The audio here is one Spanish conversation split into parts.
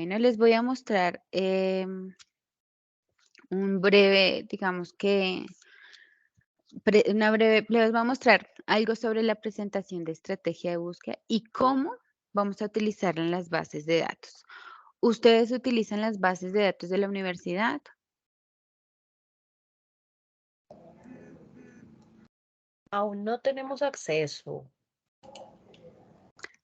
Bueno, les voy a mostrar un breve, digamos que, les voy a mostrar algo sobre la presentación de estrategia de búsqueda y cómo vamos a utilizarla en las bases de datos. ¿Ustedes utilizan las bases de datos de la universidad? Aún no tenemos acceso.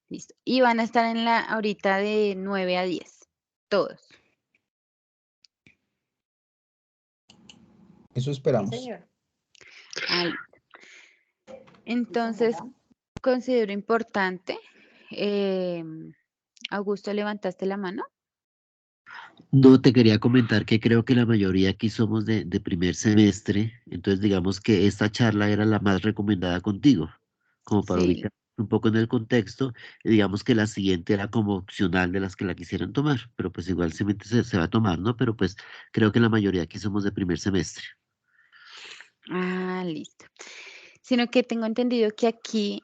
Listo. Y van a estar en la ahorita de 9 a 10, todos. Eso Sí, esperamos. señor. Ahí. Entonces, considero importante. Augusto, ¿levantaste la mano? No, te quería comentar que creo que la mayoría aquí somos de primer semestre, entonces digamos que esta charla era la más recomendada contigo, como para Sí. ubicar un poco en el contexto, y digamos que la siguiente era como opcional de las que la quisieran tomar, pero pues igualmente se va a tomar, ¿no? Pero pues creo que la mayoría aquí somos de primer semestre. Ah, listo. Sino que tengo entendido que aquí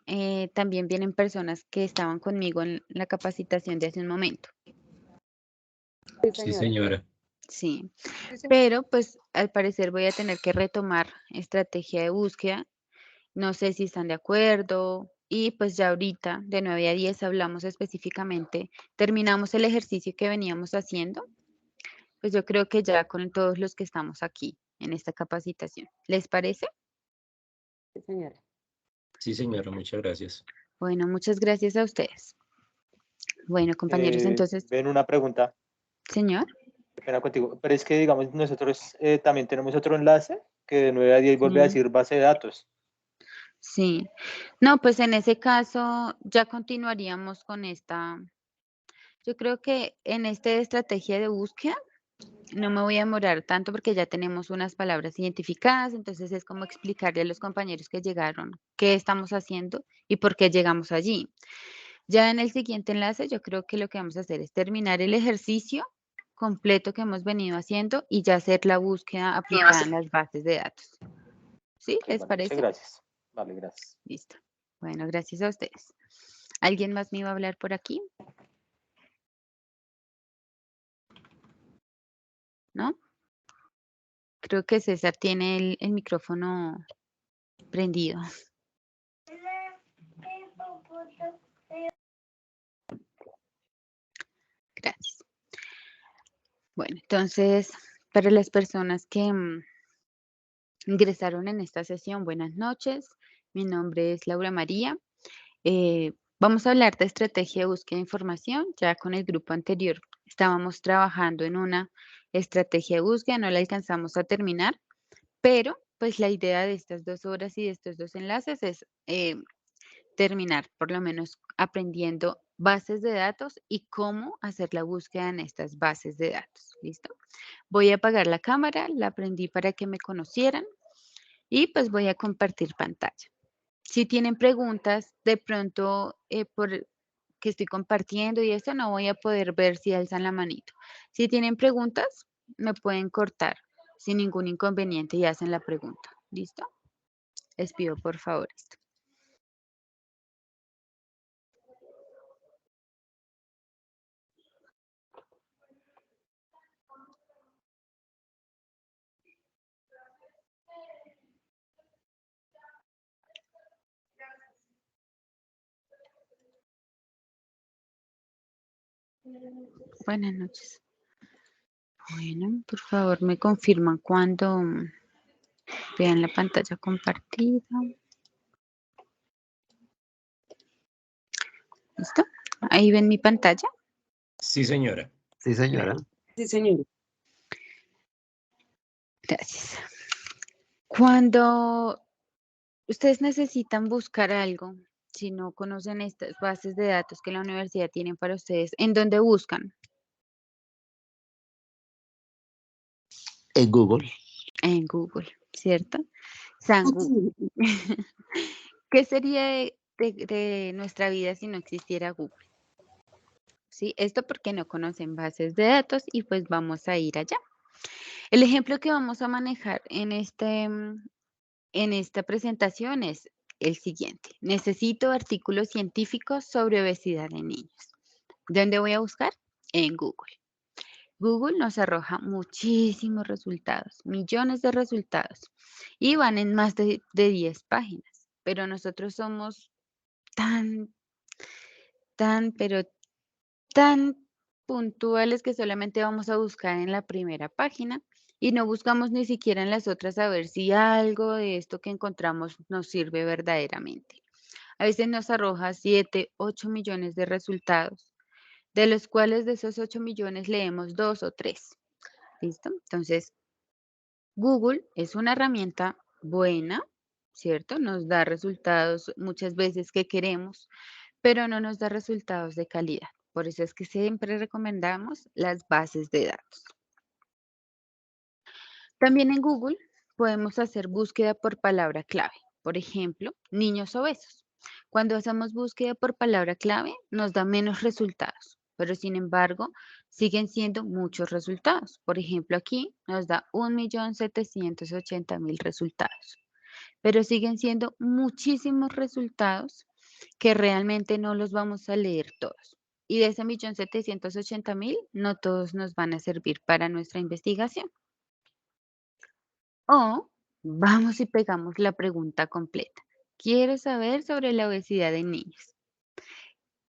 también vienen personas que estaban conmigo en la capacitación de hace un momento. Sí, señora. Sí, Sí, señor. pero pues al parecer voy a tener que retomar estrategia de búsqueda. No sé si están de acuerdo. Y pues ya ahorita de 9 a 10 hablamos específicamente, terminamos el ejercicio que veníamos haciendo. Pues yo creo que ya con todos los que estamos aquí en esta capacitación. ¿Les parece? Sí, señora, muchas gracias. Bueno, muchas gracias a ustedes. Bueno, compañeros, entonces, Ven una pregunta, señor. qué pena contigo, pero es que digamos nosotros también tenemos otro enlace que de 9 a 10 vuelve a Sí, decir base de datos. sí. No, pues en ese caso ya continuaríamos con esta. Yo creo que en esta estrategia de búsqueda no me voy a demorar tanto porque ya tenemos unas palabras identificadas, entonces es como explicarle a los compañeros que llegaron qué estamos haciendo y por qué llegamos allí. Ya en el siguiente enlace, yo creo que lo que vamos a hacer es terminar el ejercicio completo que hemos venido haciendo y ya hacer la búsqueda aplicada en las bases de datos. ¿Sí? Ok, ¿Les vale, muchas parece? gracias. Vale, gracias. Listo. Bueno, gracias a ustedes. ¿Alguien más me iba a hablar por aquí? ¿No? Creo que César tiene el micrófono prendido. Gracias. Bueno, entonces, para las personas que ingresaron en esta sesión, buenas noches. Mi nombre es Laura María. Vamos a hablar de estrategia de búsqueda de información. Ya con el grupo anterior estábamos trabajando en una estrategia de búsqueda, no la alcanzamos a terminar, pero pues la idea de estas 2 horas y de estos 2 enlaces es terminar por lo menos aprendiendo bases de datos y cómo hacer la búsqueda en estas bases de datos. ¿Listo? Voy a apagar la cámara, la prendí para que me conocieran y pues voy a compartir pantalla. Si tienen preguntas, de pronto por que estoy compartiendo y esto no voy a poder ver si alzan la manito. Si tienen preguntas, me pueden cortar sin ningún inconveniente y hacen la pregunta. ¿Listo? Les pido por favor esto. Buenas noches. Bueno, por favor me confirman cuando vean la pantalla compartida. ¿Listo? Ahí ven mi pantalla. Sí, señora. Sí, señora. Sí, señor. Gracias. Cuando ustedes necesitan buscar algo, si no conocen estas bases de datos que la universidad tiene para ustedes, ¿en dónde buscan? En Google. En Google, ¿cierto? San Google. ¿Qué sería de nuestra vida si no existiera Google? ¿Sí? Esto porque no conocen bases de datos y pues vamos a ir allá. El ejemplo que vamos a manejar en esta presentación es el siguiente. Necesito artículos científicos sobre obesidad en niños. ¿Dónde voy a buscar? En Google. Google nos arroja muchísimos resultados, millones de resultados, y van en más de 10 páginas, pero nosotros somos pero tan puntuales que solamente vamos a buscar en la primera página y no buscamos ni siquiera en las otras a ver si algo de esto que encontramos nos sirve verdaderamente. A veces nos arroja 7, 8 millones de resultados, de los cuales de esos 8 millones leemos 2 o 3. ¿Listo? Entonces, Google es una herramienta buena, ¿cierto? Nos da resultados muchas veces que queremos, pero no nos da resultados de calidad. Por eso es que siempre recomendamos las bases de datos. También en Google podemos hacer búsqueda por palabra clave. Por ejemplo, niños obesos. Cuando hacemos búsqueda por palabra clave, nos da menos resultados, pero sin embargo, siguen siendo muchos resultados. Por ejemplo, aquí nos da 1.780.000 resultados, pero siguen siendo muchísimos resultados que realmente no los vamos a leer todos. Y de ese 1.780.000, no todos nos van a servir para nuestra investigación. O vamos y pegamos la pregunta completa. Quiero saber sobre la obesidad en niños.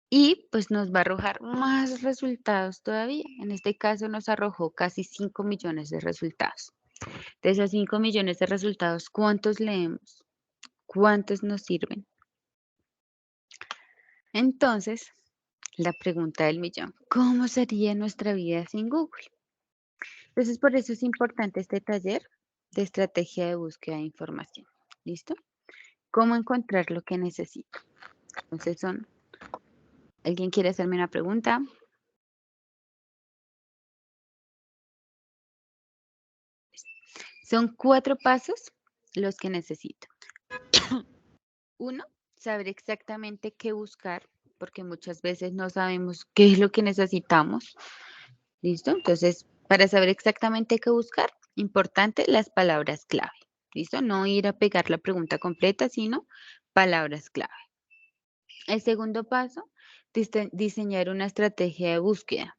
Y pues nos va a arrojar más resultados todavía. En este caso nos arrojó casi 5 millones de resultados. De esos 5 millones de resultados, ¿cuántos leemos? ¿Cuántos nos sirven? Entonces, la pregunta del millón, ¿cómo sería nuestra vida sin Google? Entonces, por eso es importante este taller de estrategia de búsqueda de información. ¿Listo? ¿Cómo encontrar lo que necesito? Entonces, ¿alguien quiere hacerme una pregunta? Son 4 pasos los que necesito. 1, saber exactamente qué buscar, porque muchas veces no sabemos qué es lo que necesitamos. ¿Listo? Entonces, para saber exactamente qué buscar, importante las palabras clave. ¿Listo? No ir a pegar la pregunta completa, sino palabras clave. El segundo paso, diseñar una estrategia de búsqueda.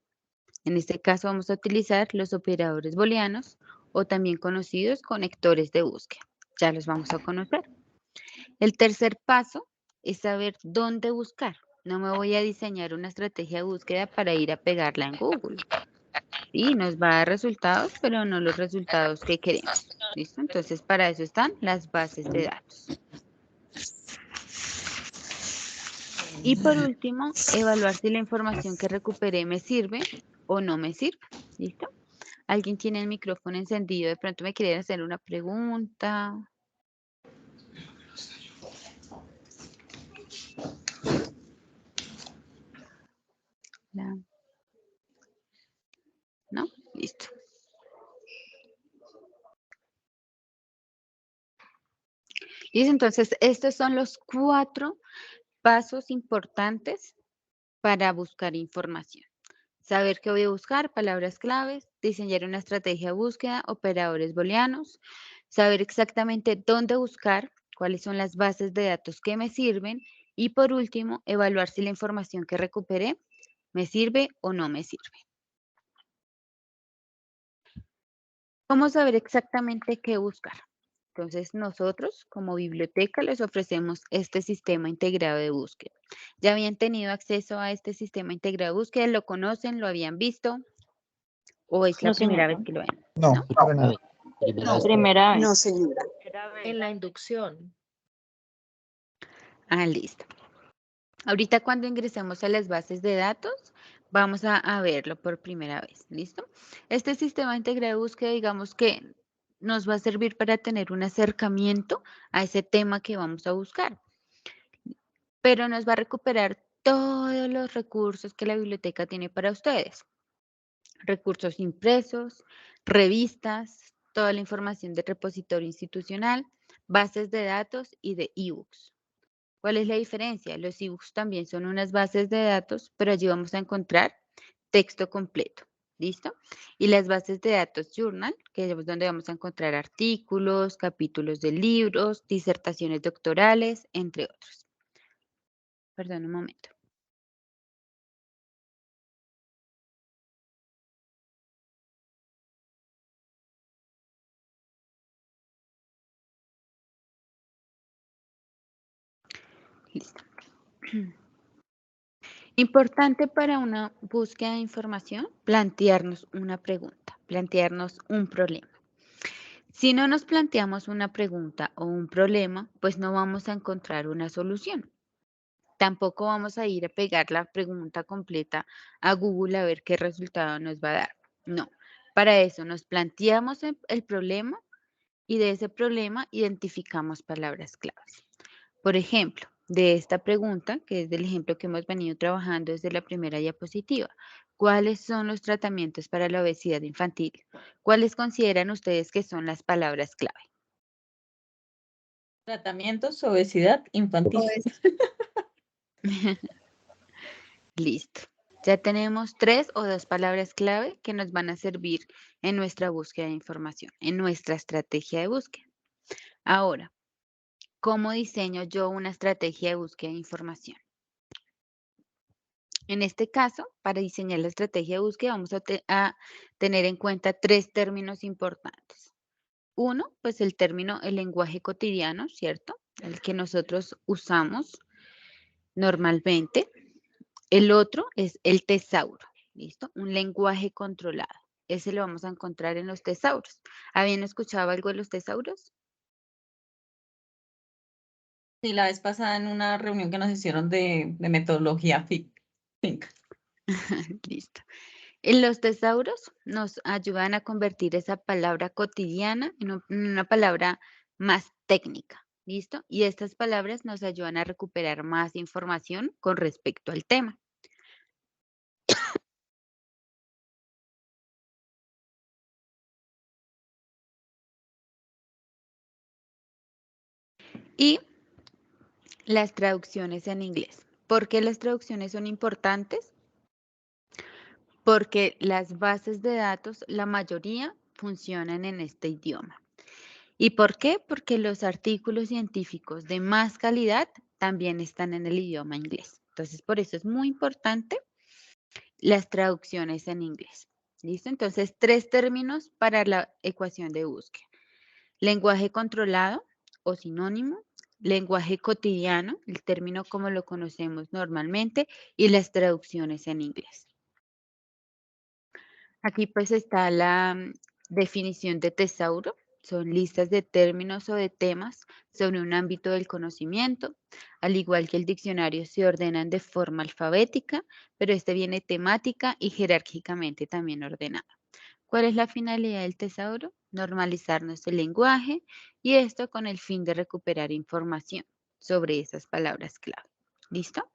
En este caso vamos a utilizar los operadores booleanos o también conocidos conectores de búsqueda. Ya los vamos a conocer. El tercer paso es saber dónde buscar. No me voy a diseñar una estrategia de búsqueda para ir a pegarla en Google. Sí, nos va a dar resultados, pero no los resultados que queremos. ¿Listo? Entonces, para eso están las bases de datos. Y por último, evaluar si la información que recuperé me sirve o no me sirve. ¿Listo? ¿Alguien tiene el micrófono encendido? De pronto me quieren hacer una pregunta. ¿No? Listo. Listo, entonces estos son los 4 pasos importantes para buscar información. Saber qué voy a buscar, palabras claves, diseñar una estrategia de búsqueda, operadores booleanos, saber exactamente dónde buscar, cuáles son las bases de datos que me sirven y por último, evaluar si la información que recuperé me sirve o no me sirve. ¿Cómo saber exactamente qué buscar? Entonces, nosotros como biblioteca les ofrecemos este sistema integrado de búsqueda. ¿Ya habían tenido acceso a este sistema integrado de búsqueda? ¿Lo conocen? ¿Lo habían visto? ¿O es la No, primera señora. vez que lo ven? No, para nada. Primera vez. Primera vez. No, señora. En la inducción. Ah, listo. Ahorita cuando ingresemos a las bases de datos, vamos a verlo por primera vez. ¿Listo? Este sistema integrado de búsqueda, digamos que nos va a servir para tener un acercamiento a ese tema que vamos a buscar. Pero nos va a recuperar todos los recursos que la biblioteca tiene para ustedes. Recursos impresos, revistas, toda la información del repositorio institucional, bases de datos y de ebooks. ¿Cuál es la diferencia? Los ebooks también son unas bases de datos, pero allí vamos a encontrar texto completo. ¿Listo? Y las bases de datos journal, que es donde vamos a encontrar artículos, capítulos de libros, disertaciones doctorales, entre otros. Perdón un momento. Listo. Importante para una búsqueda de información, plantearnos una pregunta, plantearnos un problema. Si no nos planteamos una pregunta o un problema, pues no vamos a encontrar una solución. Tampoco vamos a ir a pegar la pregunta completa a Google a ver qué resultado nos va a dar. No, para eso nos planteamos el problema y de ese problema identificamos palabras claves. Por ejemplo, de esta pregunta, que es del ejemplo que hemos venido trabajando desde la primera diapositiva, ¿cuáles son los tratamientos para la obesidad infantil? ¿Cuáles consideran ustedes que son las palabras clave? Tratamientos, obesidad infantil. Listo. Ya tenemos 3 o 2 palabras clave que nos van a servir en nuestra búsqueda de información, en nuestra estrategia de búsqueda. Ahora, ¿cómo diseño yo una estrategia de búsqueda de información? En este caso, para diseñar la estrategia de búsqueda vamos a tener en cuenta 3 términos importantes. Uno, pues el término, el lenguaje cotidiano, ¿cierto? El que nosotros usamos normalmente. El otro es el tesauro, ¿listo? Un lenguaje controlado. Ese lo vamos a encontrar en los tesauros. ¿Habían escuchado algo de los tesauros? Sí, la vez pasada en una reunión que nos hicieron de metodología FIC. Listo. Los tesauros nos ayudan a convertir esa palabra cotidiana en una palabra más técnica, ¿listo? Y estas palabras nos ayudan a recuperar más información con respecto al tema. Y las traducciones en inglés. ¿Por qué las traducciones son importantes? Porque las bases de datos, la mayoría, funcionan en este idioma. ¿Y por qué? Porque los artículos científicos de más calidad también están en el idioma inglés. Entonces, por eso es muy importante las traducciones en inglés. ¿Listo? Entonces, 3 términos para la ecuación de búsqueda. Lenguaje controlado o sinónimo, lenguaje cotidiano, el término como lo conocemos normalmente, y las traducciones en inglés. Aquí pues está la definición de tesauro. Son listas de términos o de temas sobre un ámbito del conocimiento. Al igual que el diccionario se ordenan de forma alfabética, pero este viene temática y jerárquicamente también ordenado. ¿Cuál es la finalidad del tesauro? Normalizar nuestro lenguaje y esto con el fin de recuperar información sobre esas palabras clave. ¿Listo?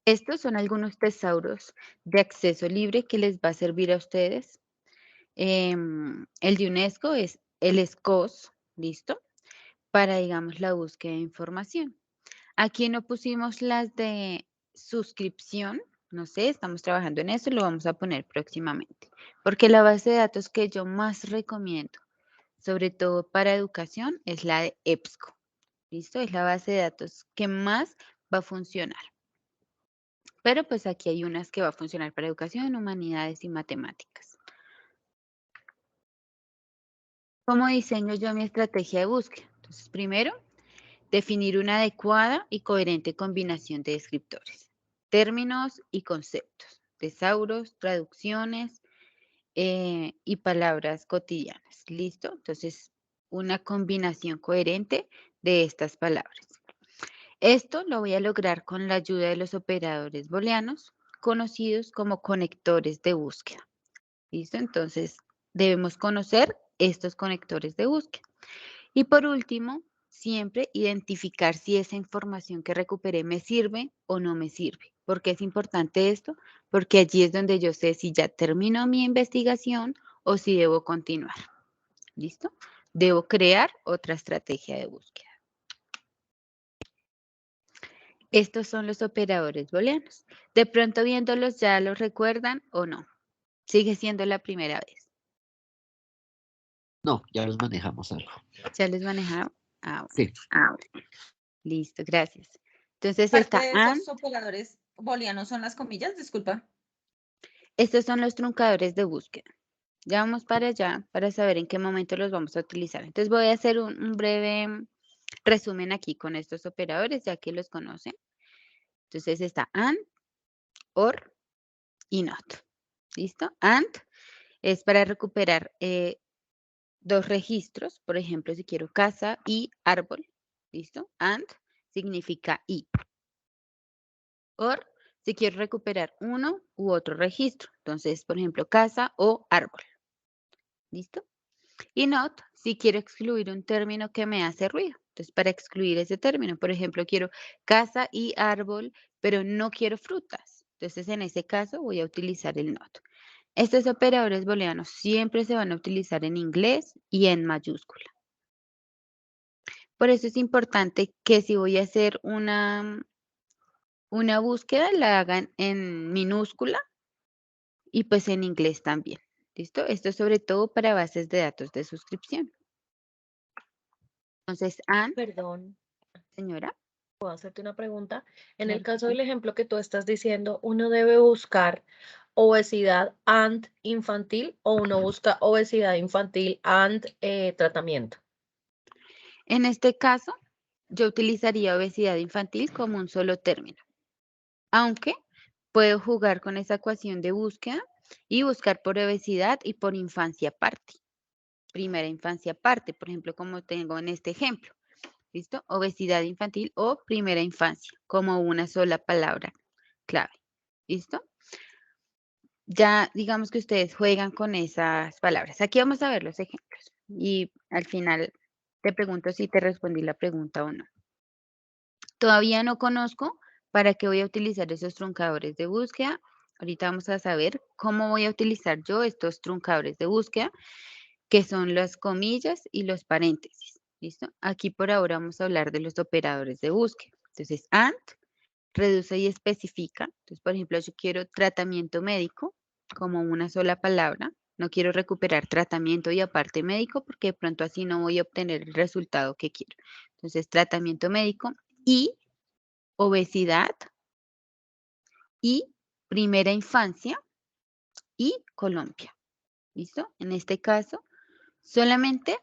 Estos son algunos tesauros de acceso libre que les va a servir a ustedes. El de UNESCO es el SCOS, ¿listo? Para, digamos, la búsqueda de información. Aquí no pusimos las de suscripción, no sé, estamos trabajando en eso y lo vamos a poner próximamente. Porque la base de datos que yo más recomiendo, sobre todo para educación, es la de EBSCO. ¿Listo? Es la base de datos que más va a funcionar. Pero pues aquí hay unas que va a funcionar para educación, humanidades y matemáticas. ¿Cómo diseño yo mi estrategia de búsqueda? Entonces, primero, definir una adecuada y coherente combinación de descriptores, términos y conceptos, tesauros, traducciones y palabras cotidianas. ¿Listo? Entonces, una combinación coherente de estas palabras. Esto lo voy a lograr con la ayuda de los operadores booleanos, conocidos como conectores de búsqueda. ¿Listo? Entonces, debemos conocer estos conectores de búsqueda. Y por último, siempre identificar si esa información que recuperé me sirve o no me sirve. ¿Por qué es importante esto? Porque allí es donde yo sé si ya terminó mi investigación o si debo continuar. ¿Listo? Debo crear otra estrategia de búsqueda. Estos son los operadores booleanos. De pronto viéndolos ya los recuerdan o no. Sigue siendo la primera vez. No, ya los manejamos algo. ¿Ya les manejaba? Sí. Listo, gracias. Entonces Parte está de AND. esos operadores booleanos son las comillas, disculpa. Estos son los truncadores de búsqueda. Ya vamos para allá para saber en qué momento los vamos a utilizar. Entonces voy a hacer un breve resumen aquí con estos operadores, ya que los conocen. Entonces está and, or y not. ¿Listo? And es para recuperar dos registros. Por ejemplo, si quiero casa y árbol. ¿Listo? And significa y. Or si quiero recuperar uno u otro registro. Entonces, por ejemplo, casa o árbol. ¿Listo? Y not si quiero excluir un término que me hace ruido. Entonces, para excluir ese término, por ejemplo, quiero casa y árbol, pero no quiero frutas. Entonces, en ese caso voy a utilizar el not. Estos operadores booleanos siempre se van a utilizar en inglés y en mayúscula. Por eso es importante que si voy a hacer una búsqueda, la hagan en minúscula y pues en inglés también. ¿Listo? Esto es sobre todo para bases de datos de suscripción. Entonces, and, Perdón, señora. puedo hacerte una pregunta. En Claro el que caso sí. del ejemplo que tú estás diciendo, ¿uno debe buscar obesidad and infantil o uno busca obesidad infantil and tratamiento? En este caso, yo utilizaría obesidad infantil como un solo término, aunque puedo jugar con esa ecuación de búsqueda y buscar por obesidad y por infancia aparte. Primera infancia aparte, por ejemplo, como tengo en este ejemplo. ¿Listo? Obesidad infantil o primera infancia, como una sola palabra clave. ¿Listo? Ya digamos que ustedes juegan con esas palabras. Aquí vamos a ver los ejemplos y al final te pregunto si te respondí la pregunta o no. Todavía no conozco para qué voy a utilizar esos truncadores de búsqueda. Ahorita vamos a saber cómo voy a utilizar yo estos truncadores de búsqueda, que son las comillas y los paréntesis. ¿Listo? Aquí por ahora vamos a hablar de los operadores de búsqueda. Entonces, and reduce y especifica. Entonces, por ejemplo, yo quiero tratamiento médico como una sola palabra. No quiero recuperar tratamiento y aparte médico porque de pronto así no voy a obtener el resultado que quiero. Entonces, tratamiento médico y obesidad y primera infancia y Colombia. ¿Listo? En este caso, solamente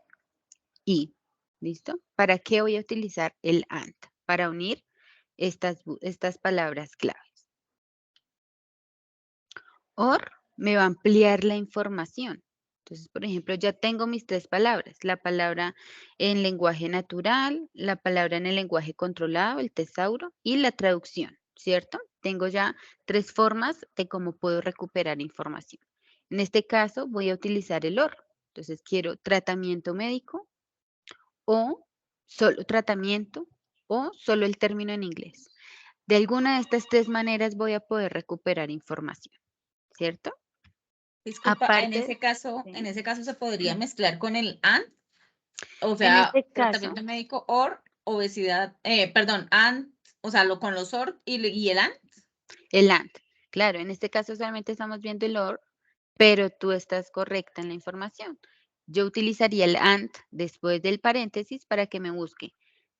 y. ¿Listo? ¿Para qué voy a utilizar el and? Para unir estas palabras claves. Or me va a ampliar la información. Entonces, por ejemplo, ya tengo mis tres palabras. La palabra en lenguaje natural, la palabra en el lenguaje controlado, el tesauro, y la traducción, ¿cierto? Tengo ya tres formas de cómo puedo recuperar información. En este caso, voy a utilizar el OR. Entonces, quiero tratamiento médico o solo tratamiento o solo el término en inglés. De alguna de estas tres maneras voy a poder recuperar información, ¿cierto? Disculpa, Aparte, en ese caso se podría mezclar con el and, o en sea, este caso, tratamiento médico or obesidad, perdón, and, o sea, con los or y el and. el AND. Claro, en este caso solamente estamos viendo el OR, pero tú estás correcta en la información. Yo utilizaría el AND después del paréntesis para que me busque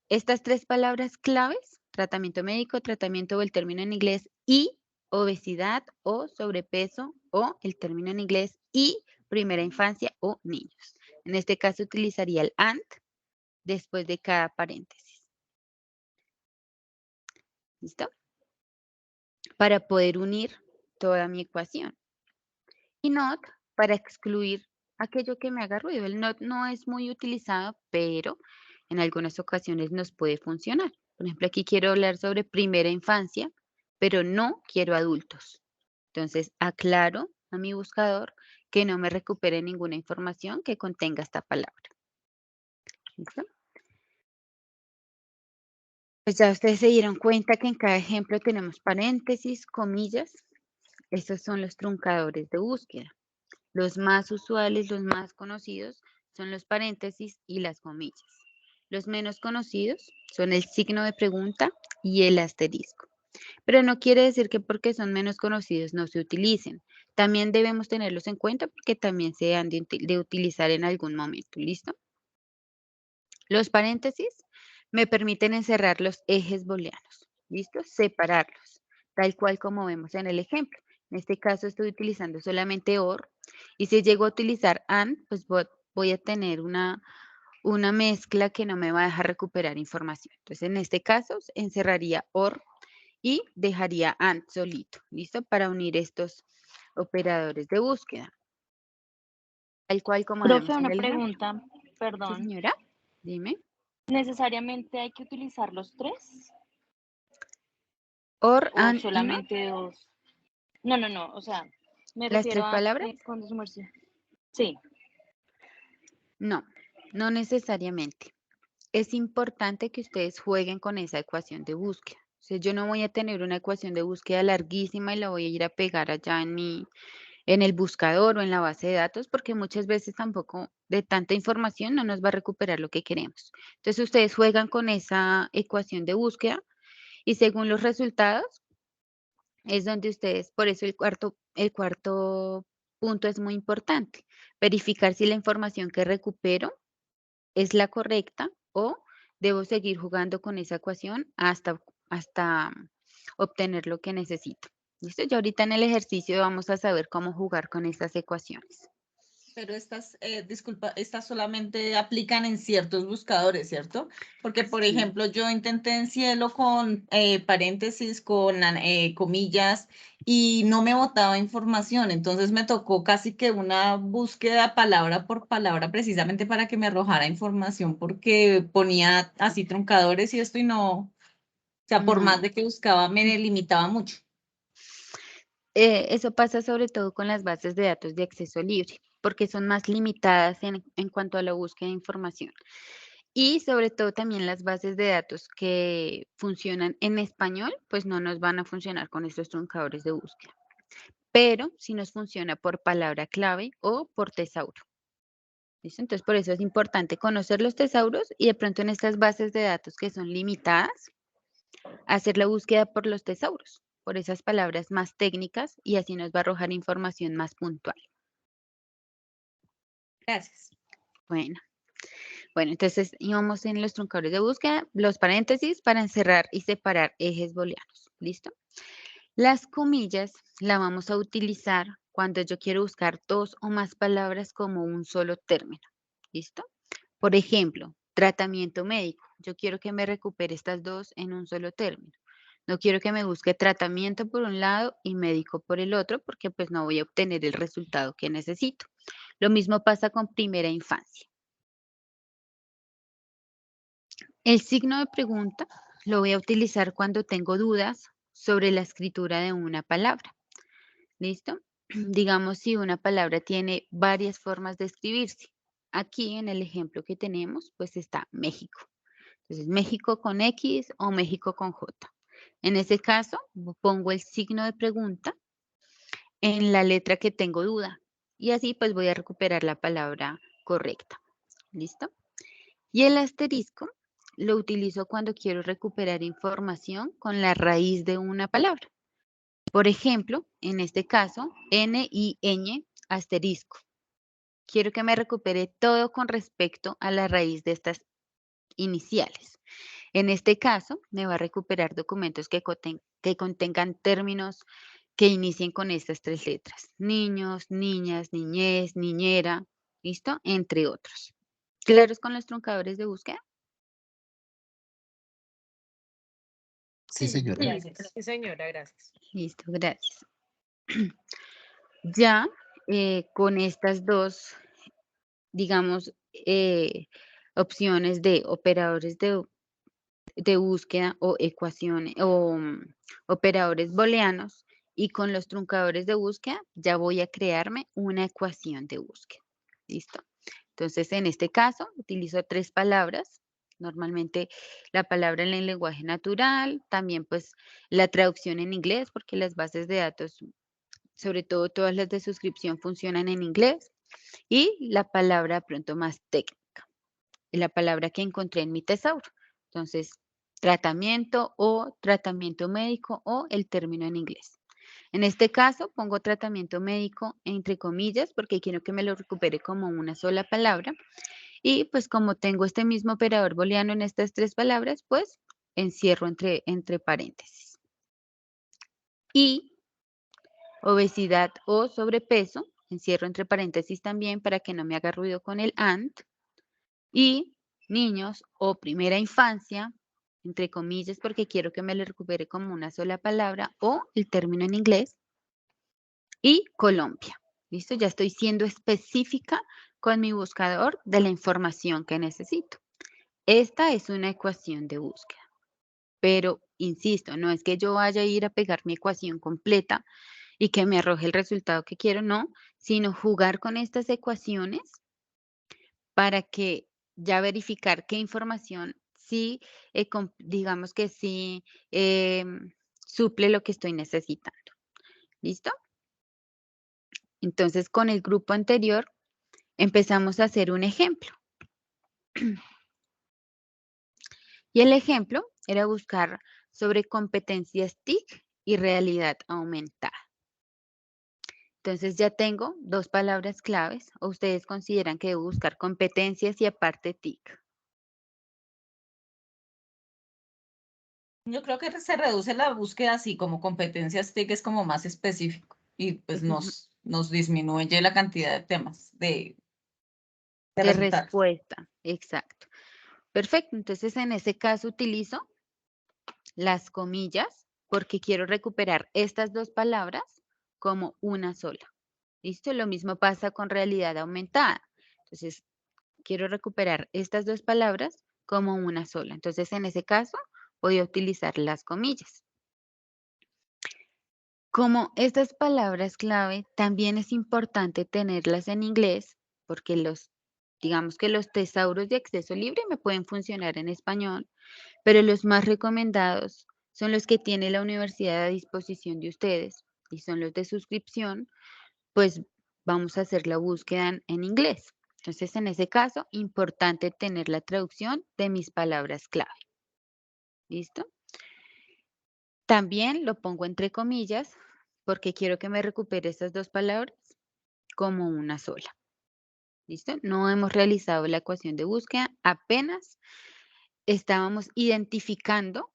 estas tres palabras claves, tratamiento médico, tratamiento o el término en inglés y obesidad o sobrepeso o el término en inglés y primera infancia o niños. En este caso utilizaría el AND después de cada paréntesis. ¿Listo? Para poder unir toda mi ecuación. Y not para excluir aquello que me haga ruido. El not no es muy utilizado, pero en algunas ocasiones nos puede funcionar. Por ejemplo, aquí quiero hablar sobre primera infancia, pero no quiero adultos. Entonces, aclaro a mi buscador que no me recupere ninguna información que contenga esta palabra. ¿Listo? Pues ya ustedes se dieron cuenta que en cada ejemplo tenemos paréntesis, comillas. Estos son los truncadores de búsqueda. Los más usuales, los más conocidos, son los paréntesis y las comillas. Los menos conocidos son el signo de pregunta y el asterisco. Pero no quiere decir que porque son menos conocidos no se utilicen. También debemos tenerlos en cuenta porque también se han de utilizar en algún momento. ¿Listo? Los paréntesis me permiten encerrar los ejes booleanos. ¿Listo? Separarlos, tal cual como vemos en el ejemplo. En este caso estoy utilizando solamente OR y si llego a utilizar AND, pues voy a tener una mezcla que no me va a dejar recuperar información. Entonces, en este caso, encerraría OR y dejaría AND solito, ¿listo? Para unir estos operadores de búsqueda. Tal cual como Profe, vemos en una el ejemplo. pregunta, Sí, perdón. señora, dime. ¿Necesariamente hay que utilizar los 3 OR, o AND y no. solamente 2? No, o sea, me ¿Las refiero 3 a palabras? cuando su merced. Sí, No, no necesariamente. Es importante que ustedes jueguen con esa ecuación de búsqueda. O sea, yo no voy a tener una ecuación de búsqueda larguísima y la voy a ir a pegar allá en el buscador o en la base de datos, porque muchas veces tampoco de tanta información no nos va a recuperar lo que queremos. Entonces, ustedes juegan con esa ecuación de búsqueda y según los resultados es donde ustedes, por eso el cuarto punto es muy importante, verificar si la información que recupero es la correcta o debo seguir jugando con esa ecuación hasta obtener lo que necesito. ¿Listo? Ya ahorita en el ejercicio vamos a saber cómo jugar con estas ecuaciones. Pero estas, disculpa, estas solamente aplican en ciertos buscadores, ¿cierto? Porque, por Sí. ejemplo, yo intenté en Cielo con paréntesis, con comillas, y no me botaba información. Entonces me tocó casi que una búsqueda palabra por palabra precisamente para que me arrojara información, porque ponía así truncadores y esto y no, o sea, por No. más de que buscaba, me limitaba mucho. Eso pasa sobre todo con las bases de datos de acceso libre, porque son más limitadas en cuanto a la búsqueda de información. Y sobre todo también las bases de datos que funcionan en español, pues no nos van a funcionar con estos truncadores de búsqueda. Pero sí nos funciona por palabra clave o por tesauro. ¿Listo? Entonces, por eso es importante conocer los tesauros y de pronto en estas bases de datos que son limitadas, hacer la búsqueda por los tesauros, por esas palabras más técnicas y así nos va a arrojar información más puntual. Gracias. Bueno, entonces íbamos en los truncadores de búsqueda, los paréntesis para encerrar y separar ejes booleanos. ¿Listo? Las comillas la vamos a utilizar cuando yo quiero buscar 2 o más palabras como un solo término. ¿Listo? Por ejemplo, tratamiento médico. Yo quiero que me recupere estas 2 en un solo término. No quiero que me busque tratamiento por un lado y médico por el otro, porque pues no voy a obtener el resultado que necesito. Lo mismo pasa con primera infancia. El signo de pregunta lo voy a utilizar cuando tengo dudas sobre la escritura de una palabra. ¿Listo? Digamos si una palabra tiene varias formas de escribirse. Aquí en el ejemplo que tenemos, pues está México. Entonces, México con X o México con J. En ese caso, pongo el signo de pregunta en la letra que tengo duda. Y así pues voy a recuperar la palabra correcta. ¿Listo? Y el asterisco lo utilizo cuando quiero recuperar información con la raíz de una palabra. Por ejemplo, en este caso, N y ñ asterisco. Quiero que me recupere todo con respecto a la raíz de estas iniciales. En este caso, me va a recuperar documentos que contengan términos que inicien con estas 3 letras. Niños, niñas, niñez, niñera, ¿listo? Entre otros. ¿Claros con los truncadores de búsqueda? Sí, señora. Gracias. Sí, señora, gracias. Listo, gracias. Ya con estas dos, digamos, opciones de operadores de búsqueda o ecuaciones o operadores booleanos y con los truncadores de búsqueda ya voy a crearme una ecuación de búsqueda. ¿Listo? Entonces, en este caso, utilizo 3 palabras. Normalmente la palabra en el lenguaje natural, también pues la traducción en inglés, porque las bases de datos, sobre todo todas las de suscripción, funcionan en inglés. Y la palabra pronto más técnica, la palabra que encontré en mi tesauro. Entonces, tratamiento o tratamiento médico o el término en inglés. En este caso, pongo tratamiento médico entre comillas porque quiero que me lo recupere como una sola palabra. Y pues como tengo este mismo operador booleano en estas 3 palabras, pues encierro entre paréntesis. Y obesidad o sobrepeso, encierro entre paréntesis también para que no me haga ruido con el AND. Y niños o primera infancia, entre comillas, porque quiero que me lo recupere como una sola palabra, o el término en inglés, y Colombia. ¿Listo? Ya estoy siendo específica con mi buscador de la información que necesito. Esta es una ecuación de búsqueda. Pero, insisto, no es que yo vaya a ir a pegar mi ecuación completa y que me arroje el resultado que quiero, no, sino jugar con estas ecuaciones para que ya verificar qué información sí, digamos que sí suple lo que estoy necesitando. ¿Listo? Entonces, con el grupo anterior empezamos a hacer un ejemplo. Y el ejemplo era buscar sobre competencias TIC y realidad aumentada. Entonces ya tengo dos palabras claves, o ustedes consideran que debo buscar competencias y aparte TIC. Yo creo que se reduce la búsqueda así como competencias TIC es como más específico y pues nos disminuye la cantidad de temas de resultados. Respuesta, exacto. Perfecto, entonces en ese caso utilizo las comillas porque quiero recuperar estas dos palabras como una sola. ¿Listo? Lo mismo pasa con realidad aumentada. Entonces, quiero recuperar estas dos palabras como una sola. Entonces, en ese caso, voy a utilizar las comillas. Como estas palabras clave, también es importante tenerlas en inglés, porque digamos que los tesauros de acceso libre me pueden funcionar en español, pero los más recomendados son los que tiene la universidad a disposición de ustedes y son los de suscripción, pues vamos a hacer la búsqueda en inglés. Entonces, en ese caso, importante tener la traducción de mis palabras clave. ¿Listo? También lo pongo entre comillas porque quiero que me recupere estas dos palabras como una sola. ¿Listo? No hemos realizado la ecuación de búsqueda, apenas estábamos identificando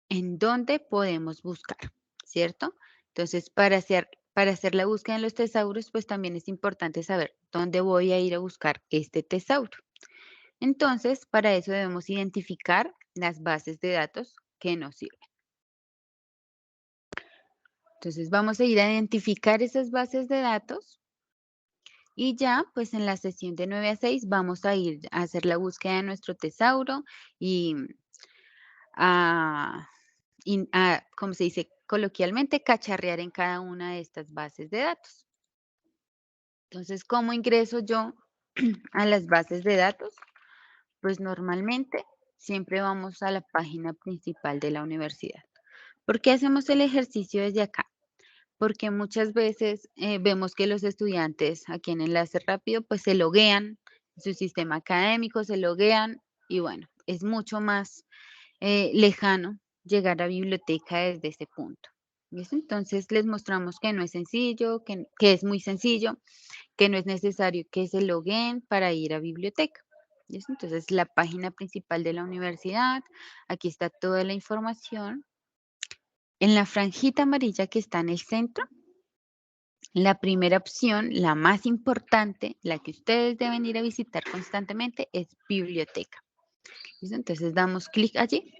en dónde podemos buscar, ¿cierto? Entonces, para hacer la búsqueda en los tesauros, pues también es importante saber dónde voy a ir a buscar este tesauro. Entonces, para eso debemos identificar las bases de datos que nos sirven. Entonces, vamos a ir a identificar esas bases de datos y ya, pues en la sesión de 9 a 6 vamos a ir a hacer la búsqueda de nuestro tesauro y como se dice coloquialmente, cacharrear en cada una de estas bases de datos. Entonces, ¿cómo ingreso yo a las bases de datos? Pues normalmente siempre vamos a la página principal de la universidad. ¿Por qué hacemos el ejercicio desde acá? Porque muchas veces vemos que los estudiantes aquí en Enlace Rápido pues se loguean en su sistema académico, se loguean y bueno, es mucho más lejano llegar a biblioteca desde ese punto. ¿Listo? Entonces les mostramos que no es sencillo, que es muy sencillo, que no es necesario que se logueen para ir a biblioteca. ¿Listo? Entonces la página principal de la universidad, aquí está toda la información. En la franjita amarilla que está en el centro, la primera opción, la más importante, la que ustedes deben ir a visitar constantemente es biblioteca. ¿Listo? Entonces damos clic allí.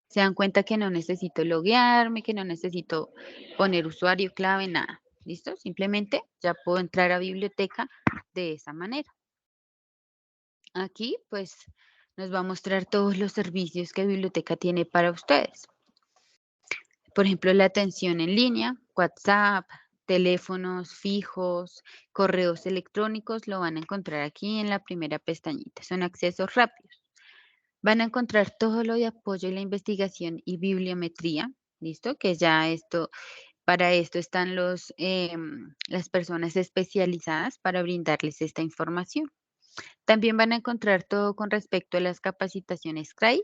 Se dan cuenta que no necesito loguearme, que no necesito poner usuario, clave, nada. ¿Listo? Simplemente ya puedo entrar a biblioteca de esa manera. Aquí, pues, nos va a mostrar todos los servicios que biblioteca tiene para ustedes. Por ejemplo, la atención en línea, WhatsApp, teléfonos fijos, correos electrónicos, lo van a encontrar aquí en la primera pestañita. Son accesos rápidos. Van a encontrar todo lo de apoyo y la investigación y bibliometría, ¿listo? Que ya para esto están las personas especializadas para brindarles esta información. También van a encontrar todo con respecto a las capacitaciones CRAI,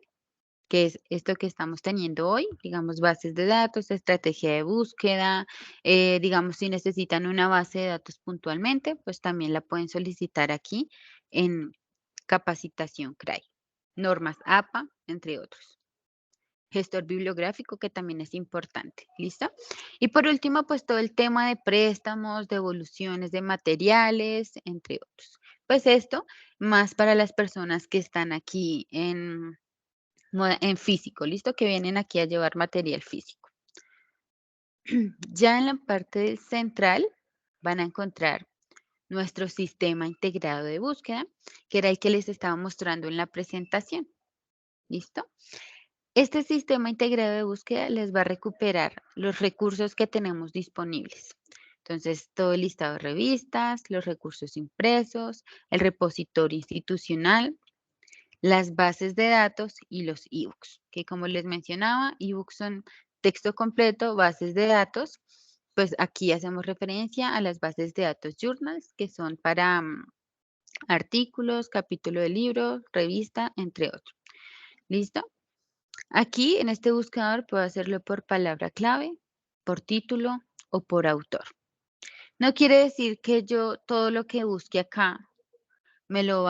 que es esto que estamos teniendo hoy, digamos, bases de datos, estrategia de búsqueda, digamos, si necesitan una base de datos puntualmente, pues también la pueden solicitar aquí en capacitación CRAI, normas APA, entre otros. Gestor bibliográfico, que también es importante, ¿listo? Y por último, pues todo el tema de préstamos, devoluciones de materiales, entre otros. Pues esto más para las personas que están aquí en físico, ¿listo? Que vienen aquí a llevar material físico. Ya en la parte central van a encontrar nuestro sistema integrado de búsqueda, que era el que les estaba mostrando en la presentación. ¿Listo? Este sistema integrado de búsqueda les va a recuperar los recursos que tenemos disponibles. Entonces, todo el listado de revistas, los recursos impresos, el repositorio institucional, las bases de datos y los ebooks, que como les mencionaba, ebooks son texto completo, bases de datos. Pues aquí hacemos referencia a las bases de datos journals, que son para artículos, capítulo de libro, revista, entre otros. ¿Listo? Aquí en este buscador puedo hacerlo por palabra clave, por título o por autor. No quiere decir que yo todo lo que busque acá me lo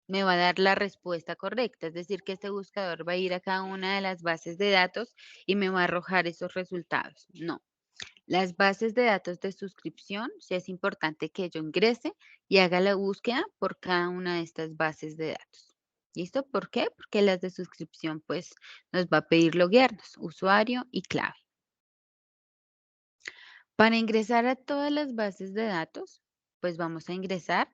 me va a dar la respuesta correcta. Es decir, que este buscador va a ir a cada una de las bases de datos y me va a arrojar esos resultados. No. Las bases de datos de suscripción, sí es importante que yo ingrese y haga la búsqueda por cada una de estas bases de datos. ¿Listo? ¿Por qué? Porque las de suscripción pues nos va a pedir loguearnos, usuario y clave. Para ingresar a todas las bases de datos, pues vamos a ingresar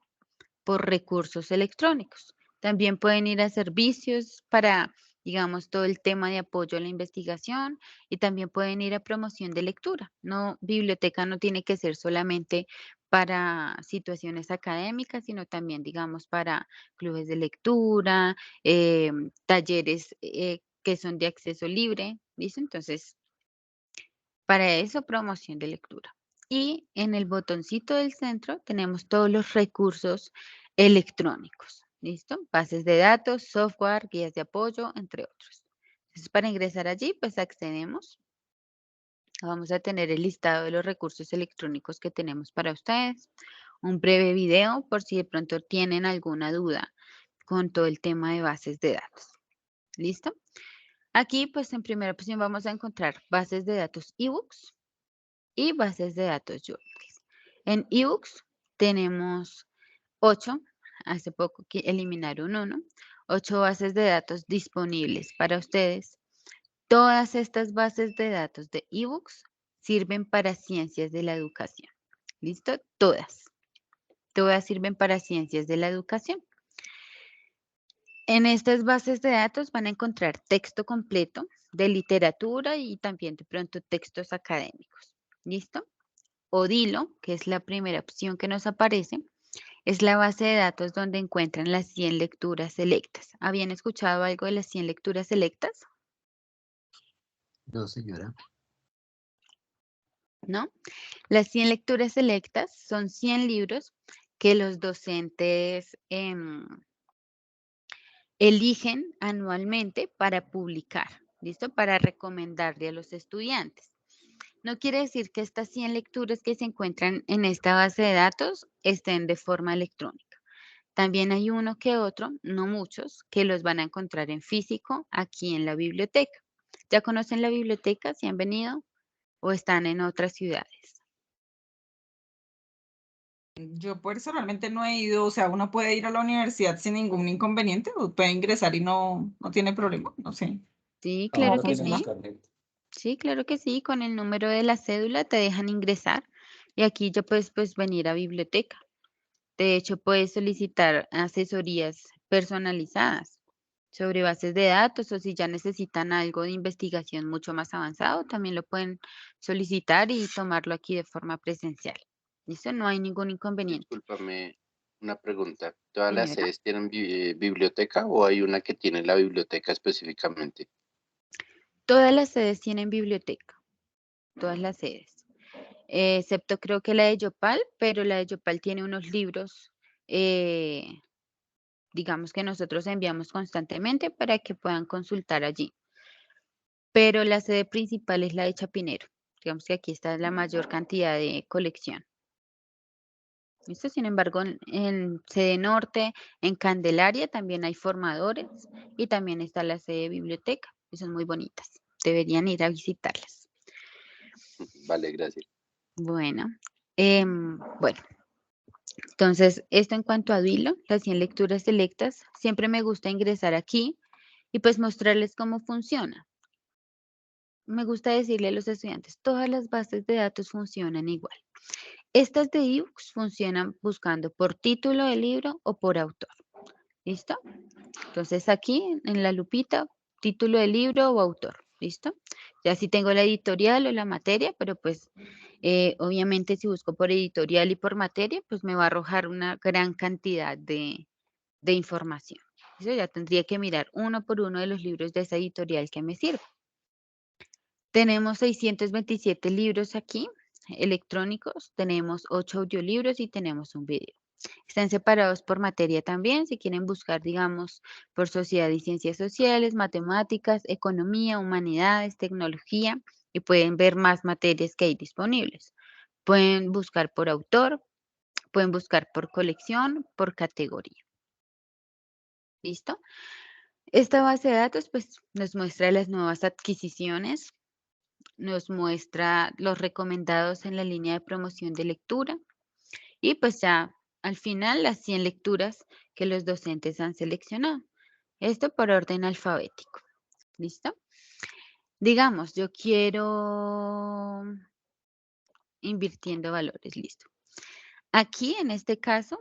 por recursos electrónicos. También pueden ir a servicios para, digamos, todo el tema de apoyo a la investigación y también pueden ir a promoción de lectura. No, biblioteca no tiene que ser solamente para situaciones académicas, sino también, digamos, para clubes de lectura, talleres que son de acceso libre, ¿listo? Entonces, para eso, promoción de lectura. Y en el botoncito del centro tenemos todos los recursos electrónicos. ¿Listo? Bases de datos, software, guías de apoyo, entre otros. Entonces, para ingresar allí, pues accedemos. Vamos a tener el listado de los recursos electrónicos que tenemos para ustedes. Un breve video por si de pronto tienen alguna duda con todo el tema de bases de datos. ¿Listo? Aquí, pues en primera opción vamos a encontrar bases de datos ebooks y bases de datos journals. En ebooks tenemos 8, hace poco que eliminaron 1, 8 bases de datos disponibles para ustedes. Todas estas bases de datos de ebooks sirven para ciencias de la educación. ¿Listo? Todas. Todas sirven para ciencias de la educación. En estas bases de datos van a encontrar texto completo de literatura y también de pronto textos académicos. ¿Listo? Odilo, que es la primera opción que nos aparece, es la base de datos donde encuentran las 100 lecturas selectas. ¿Habían escuchado algo de las 100 lecturas selectas? No, señora. ¿No? Las 100 lecturas selectas son 100 libros que los docentes eligen anualmente para publicar, ¿listo? Para recomendarle a los estudiantes. No quiere decir que estas 100 lecturas que se encuentran en esta base de datos estén de forma electrónica. También hay uno que otro, no muchos, que los van a encontrar en físico aquí en la biblioteca. ¿Ya conocen la biblioteca? ¿Si han venido o están en otras ciudades? Yo personalmente no he ido, o sea, uno puede ir a la universidad sin ningún inconveniente, o puede ingresar y no tiene problema, no sé. Sí, ¿Cómo claro que funciona? sí. Sí, claro que sí. Con el número de la cédula te dejan ingresar y aquí ya puedes pues, venir a biblioteca. De hecho, puedes solicitar asesorías personalizadas sobre bases de datos o si ya necesitan algo de investigación mucho más avanzado, también lo pueden solicitar y tomarlo aquí de forma presencial. ¿Listo? No hay ningún inconveniente. Discúlpame una pregunta. ¿Todas las Señora, sedes tienen biblioteca o hay una que tiene la biblioteca específicamente? todas las sedes tienen biblioteca, todas las sedes, excepto creo que la de Yopal, pero la de Yopal tiene unos libros, digamos que nosotros enviamos constantemente para que puedan consultar allí. Pero la sede principal es la de Chapinero. Digamos que aquí está la mayor cantidad de colección. ¿Listo? Sin embargo, en sede norte, en Candelaria, también hay formadores y también está la sede de biblioteca, que son muy bonitas. Deberían ir a visitarlas. Vale, gracias. Bueno, bueno, Entonces, esto en cuanto a Duilo, las 100 lecturas selectas, siempre me gusta ingresar aquí y pues mostrarles cómo funciona. Me gusta decirle a los estudiantes, todas las bases de datos funcionan igual. Estas de ebooks funcionan buscando por título del libro o por autor. ¿Listo? Entonces aquí en la lupita, título del libro o autor. ¿Listo? Ya si tengo la editorial o la materia, pero pues obviamente si busco por editorial y por materia, pues me va a arrojar una gran cantidad de información. ¿Listo? Ya tendría que mirar uno por uno de los libros de esa editorial que me sirve. Tenemos 627 libros aquí, electrónicos, tenemos 8 audiolibros y tenemos un video. Están separados por materia también, si quieren buscar, digamos, por sociedad y ciencias sociales, matemáticas, economía, humanidades, tecnología, y pueden ver más materias que hay disponibles. Pueden buscar por autor, pueden buscar por colección, por categoría. ¿Listo? Esta base de datos, pues, nos muestra las nuevas adquisiciones, nos muestra los recomendados en la línea de promoción de lectura y pues ya al final las 100 lecturas que los docentes han seleccionado. Esto por orden alfabético. ¿Listo? Digamos, yo quiero invirtiendo valores. Listo. Aquí en este caso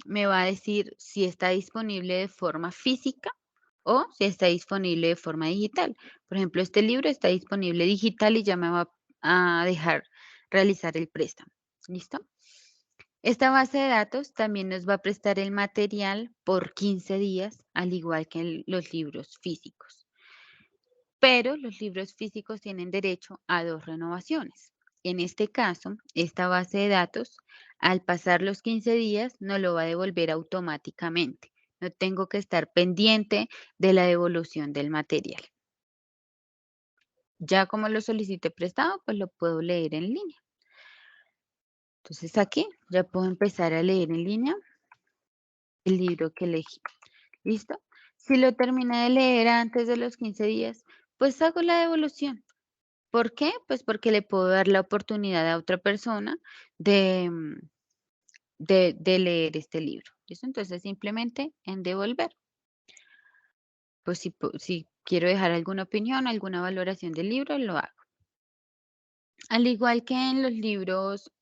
me va a decir si está disponible de forma física o si está disponible de forma digital. Por ejemplo, este libro está disponible digital y ya me va a dejar realizar el préstamo. ¿Listo? Esta base de datos también nos va a prestar el material por 15 días, al igual que los libros físicos. Pero los libros físicos tienen derecho a 2 renovaciones. En este caso, esta base de datos, al pasar los 15 días, nos lo va a devolver automáticamente. No tengo que estar pendiente de la devolución del material. Ya como lo solicité prestado, pues lo puedo leer en línea. Entonces aquí ya puedo empezar a leer en línea el libro que elegí. ¿Listo? Si lo terminé de leer antes de los 15 días, pues hago la devolución. ¿Por qué? Pues porque le puedo dar la oportunidad a otra persona de leer este libro. ¿Listo? Entonces simplemente en devolver. Pues si quiero dejar alguna opinión, alguna valoración del libro, lo hago. Al igual que en los libros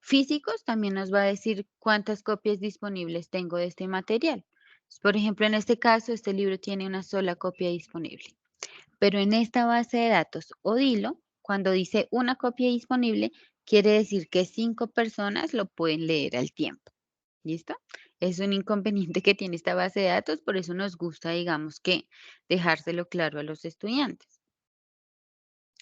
físicos, también nos va a decir cuántas copias disponibles tengo de este material. Por ejemplo, en este caso, este libro tiene una sola copia disponible. Pero en esta base de datos Odilo, cuando dice una copia disponible, quiere decir que 5 personas lo pueden leer al tiempo. ¿Listo? Es un inconveniente que tiene esta base de datos, por eso nos gusta, digamos, que dejárselo claro a los estudiantes.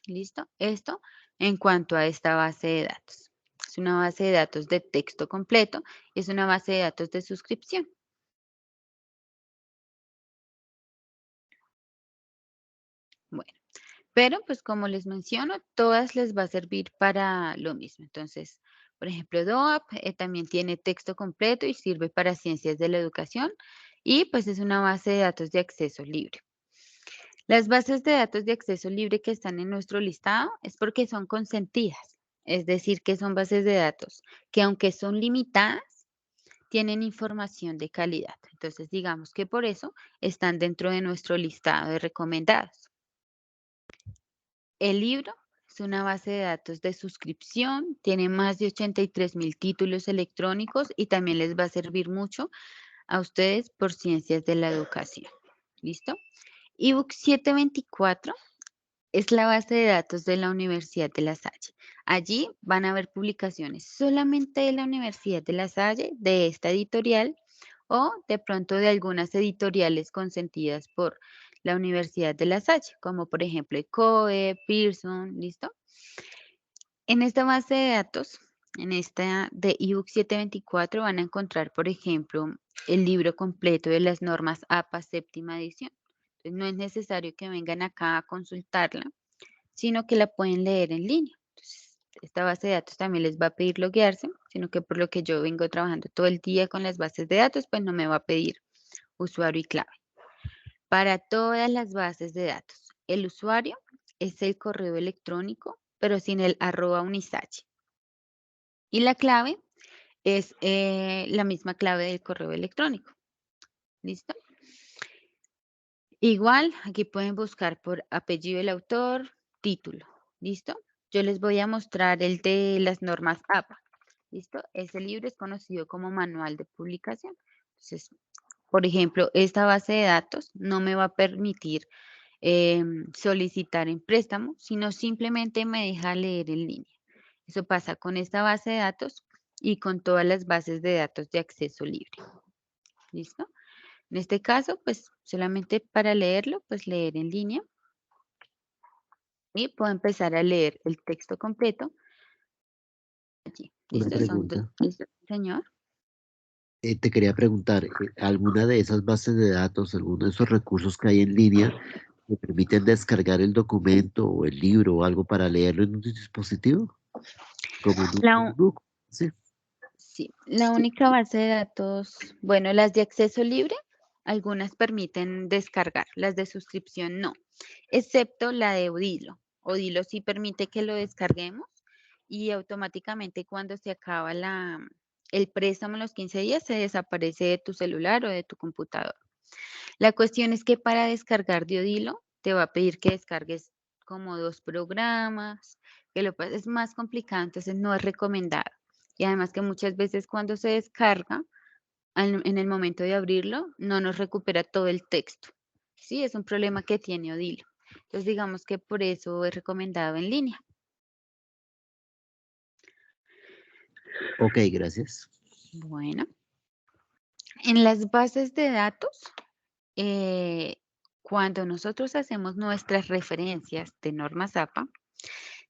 ¿Listo? Esto en cuanto a esta base de datos. Es una base de datos de texto completo, es una base de datos de suscripción. Bueno, pero pues como les menciono, todas les va a servir para lo mismo. Entonces, por ejemplo, DOAP también tiene texto completo y sirve para ciencias de la educación y pues es una base de datos de acceso libre. Las bases de datos de acceso libre que están en nuestro listado es porque son consentidas, es decir, que son bases de datos que aunque son limitadas, tienen información de calidad. Entonces, digamos que por eso están dentro de nuestro listado de recomendados. El libro es una base de datos de suscripción, tiene más de 83,000 títulos electrónicos y también les va a servir mucho a ustedes por ciencias de la educación. ¿Listo? ebook 724 es la base de datos de la Universidad de La Salle. Allí van a haber publicaciones solamente de la Universidad de La Salle, de esta editorial o de pronto de algunas editoriales consentidas por la Universidad de La Salle, como por ejemplo ECOE, Pearson, ¿listo? En esta base de datos, en esta de ebook 724 van a encontrar, por ejemplo, el libro completo de las normas APA séptima edición. Entonces, no es necesario que vengan acá a consultarla, sino que la pueden leer en línea. Entonces, esta base de datos también les va a pedir loguearse, sino que por lo que yo vengo trabajando todo el día con las bases de datos, pues no me va a pedir usuario y clave. Para todas las bases de datos, el usuario es el correo electrónico, pero sin el @unisache. Y la clave es la misma clave del correo electrónico. ¿Listo? Igual, aquí pueden buscar por apellido del autor, título. ¿Listo? Yo les voy a mostrar el de las normas APA. ¿Listo? Ese libro es conocido como manual de publicación. Entonces, por ejemplo, esta base de datos no me va a permitir solicitar en préstamo, sino simplemente me deja leer en línea. Eso pasa con esta base de datos y con todas las bases de datos de acceso libre. ¿Listo? En este caso, pues solamente para leerlo, pues leer en línea. Y puedo empezar a leer el texto completo. Allí. Una ¿Listo? pregunta. ¿Listo, señor? Te quería preguntar, ¿alguna de esas bases de datos, alguno de esos recursos que hay en línea, me permiten descargar el documento o el libro o algo para leerlo en un dispositivo? Como en un La, u- notebook, ¿sí? sí, la única base de datos, bueno, las de acceso libre, algunas permiten descargar, las de suscripción no, excepto la de Odilo. Odilo sí permite que lo descarguemos y automáticamente cuando se acaba el préstamo en los 15 días se desaparece de tu celular o de tu computador. La cuestión es que para descargar de Odilo te va a pedir que descargues como 2 programas, que es más complicado, entonces no es recomendado. Y además que muchas veces cuando se descarga, en el momento de abrirlo, no nos recupera todo el texto. Sí, es un problema que tiene Odilo. Entonces digamos que por eso es recomendado en línea. Ok, gracias. Bueno, en las bases de datos, cuando nosotros hacemos nuestras referencias de normas APA,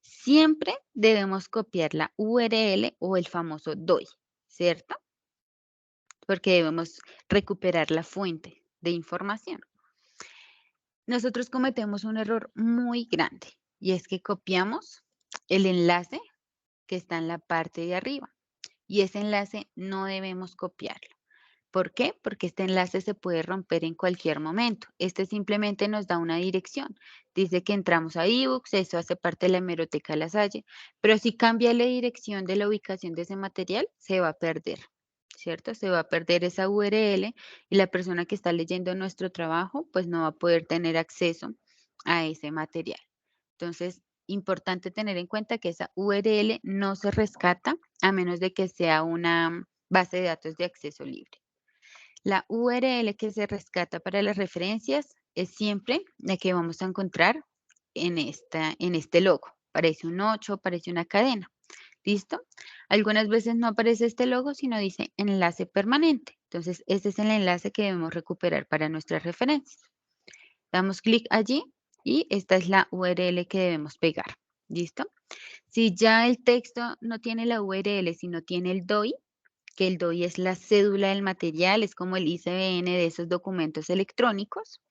siempre debemos copiar la URL o el famoso DOI, ¿cierto? Porque debemos recuperar la fuente de información. Nosotros cometemos un error muy grande y es que copiamos el enlace que está en la parte de arriba y ese enlace no debemos copiarlo. ¿Por qué? Porque este enlace se puede romper en cualquier momento. Este simplemente nos da una dirección. Dice que entramos a ebooks, eso hace parte de la hemeroteca La Salle, pero si cambia la dirección de la ubicación de ese material, se va a perder, ¿cierto? Se va a perder esa URL y la persona que está leyendo nuestro trabajo, pues no va a poder tener acceso a ese material. Entonces, importante tener en cuenta que esa URL no se rescata a menos de que sea una base de datos de acceso libre. La URL que se rescata para las referencias es siempre la que vamos a encontrar en este logo. Parece un 8, parece una cadena. ¿Listo? Algunas veces no aparece este logo, sino dice enlace permanente. Entonces, este es el enlace que debemos recuperar para nuestras referencias. Damos clic allí y esta es la URL que debemos pegar. ¿Listo? Si ya el texto no tiene la URL, sino tiene el DOI, que el DOI es la cédula del material, es como el ISBN de esos documentos electrónicos.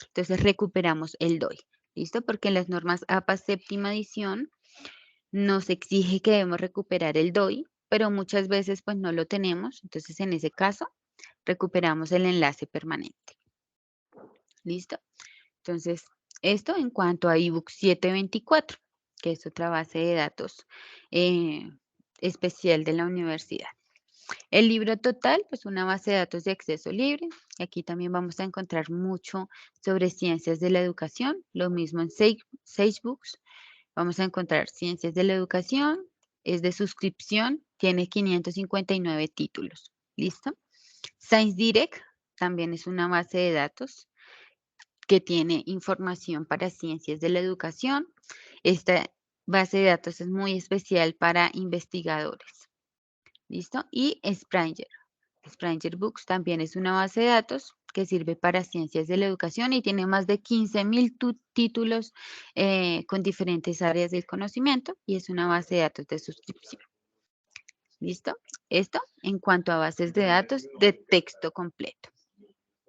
Entonces recuperamos el DOI. ¿Listo? Porque en las normas APA séptima edición nos exige que debemos recuperar el DOI, pero muchas veces pues no lo tenemos. Entonces en ese caso recuperamos el enlace permanente. ¿Listo? Entonces esto en cuanto a ebook 724, que es otra base de datos especial de la universidad. El libro total, pues una base de datos de acceso libre. Aquí también vamos a encontrar mucho sobre ciencias de la educación, lo mismo en SageBooks. Vamos a encontrar ciencias de la educación, es de suscripción, tiene 559 títulos. ¿Listo? Science Direct también es una base de datos que tiene información para ciencias de la educación. Esta base de datos es muy especial para investigadores. ¿Listo? Y Springer. Springer Books también es una base de datos que sirve para ciencias de la educación y tiene más de 15,000 títulos con diferentes áreas del conocimiento y es una base de datos de suscripción. ¿Listo? Esto en cuanto a bases de datos de texto completo.